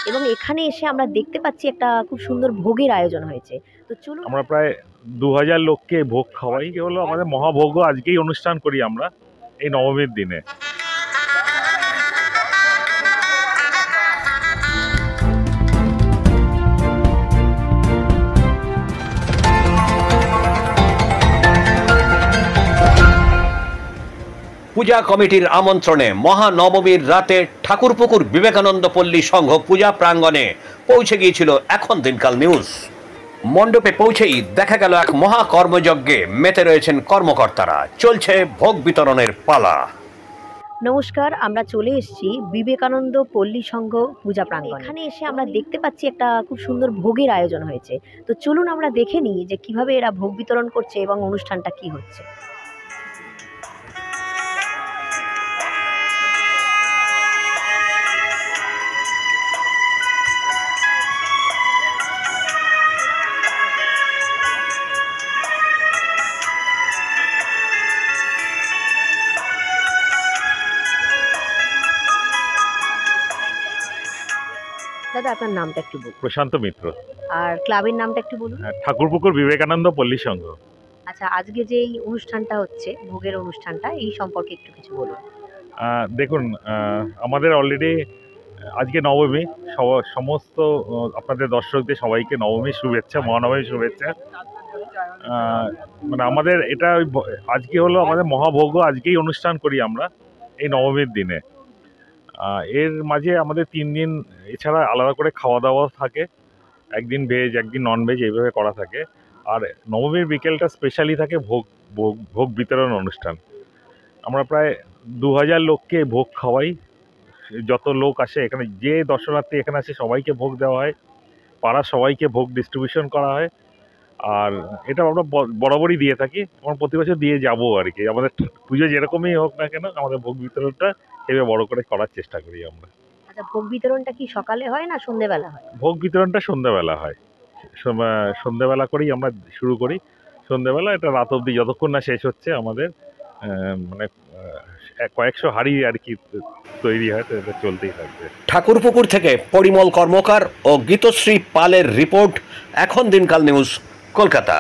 এবং এখানে এসে আমরা দেখতে পাচ্ছি একটা খুব সুন্দর ভোগের আয়োজন হয়েছে। তো চলুন আমরা প্রায় 2000 লোককে ভোগ খাওয়াই, হলো আমাদের মহাভোগ আজকেই অনুষ্ঠান করি আমরা এই নবমীর দিনে। পূজা কমিটির আমন্ত্রণে মহানবমীর রাতে ঠাকুরপুকুর বিবেকানন্দ পল্লী সংঘ পূজা প্রাঙ্গণে পৌঁছে গিয়েছিল এখন দিনকাল নিউজ। মণ্ডপে পৌঁছেই দেখা গেল এক মহা কর্মযজ্ঞে মেতে রয়েছেন কর্মকর্তারা। চলছে ভোগ বিতরণের পালা। নমস্কার, আমরা চলে এসেছি বিবেকানন্দ পল্লী সংঘ পূজা প্রাঙ্গণে। এখানে এসে আমরা দেখতে পাচ্ছি একটা খুব সুন্দর ভোগের আয়োজন হয়েছে। তো চলুন আমরা দেখে নিই যে কিভাবে এরা ভোগ বিতরণ করছে এবং অনুষ্ঠানটা কি হচ্ছে। দাদা, আপনার নামটা একটু বলুন। প্রশান্ত মিত্র। আর ক্লাবের নামটা একটু বলুন। ঠাকুরপুকুর বিবেকানন্দ পল্লী সংঘ। আচ্ছা, আজকে যে এই অনুষ্ঠানটা হচ্ছে, ভোগের অনুষ্ঠানটা, এই সম্পর্কে একটু কিছু বলুন। দেখুন, আমাদের অলরেডি আজকে নবমী। সমস্ত আপনাদের দর্শকদের সবাইকে নবমীর শুভেচ্ছা, মহানবমীর শুভেচ্ছা। মানে আমাদের এটা আজকে হলো আমাদের মহাভোগ আজকেই অনুষ্ঠান করি আমরা এই নবমীর দিনে। এর মাঝে আমাদের 3 দিন এছাড়া আলাদা করে খাওয়া দাওয়া থাকে, একদিন ভেজ একদিন নন ভেজ এইভাবে করা থাকে। আর নবমীর বিকেলটা স্পেশালি থাকে ভোগ বিতরণ অনুষ্ঠান। আমরা প্রায় 2000 লোককে ভোগ খাওয়াই। যত লোক আসে এখানে, যে দর্শনার্থী এখানে আসে সবাইকে ভোগ দেওয়া হয়, পাড়ার সবাইকে ভোগ ডিস্ট্রিবিউশন করা হয়। আর এটা আমরা বরাবরই দিয়ে থাকি, আমরা প্রতি বছর দিয়ে যাবো আর কি। আমাদের পুজো যেরকমই হোক না কেন, আমাদের ভোগ বিতরণটা এভাবে বড় করে করার চেষ্টা করি আমরা। আচ্ছা, ভোগ বিতরণটা কি সকালে হয় না সন্ধ্যেবেলা হয়? ভোগ বিতরণটা সন্ধ্যাবেলা হয়। সন্ধ্যাবেলা করেই আমরা শুরু করি। সন্ধ্যাবেলা এটা রাত অবধি যতক্ষণ না শেষ হচ্ছে আমাদের মানে কয়েকশো হাঁড়ি আর কি তৈরি হয়, তো এটা চলতেই থাকবে। ঠাকুরপুকুর থেকে পরিমল কর্মকার ও গীতশ্রী পালের রিপোর্ট, এখন দিনকাল নিউজ, কলকাতা।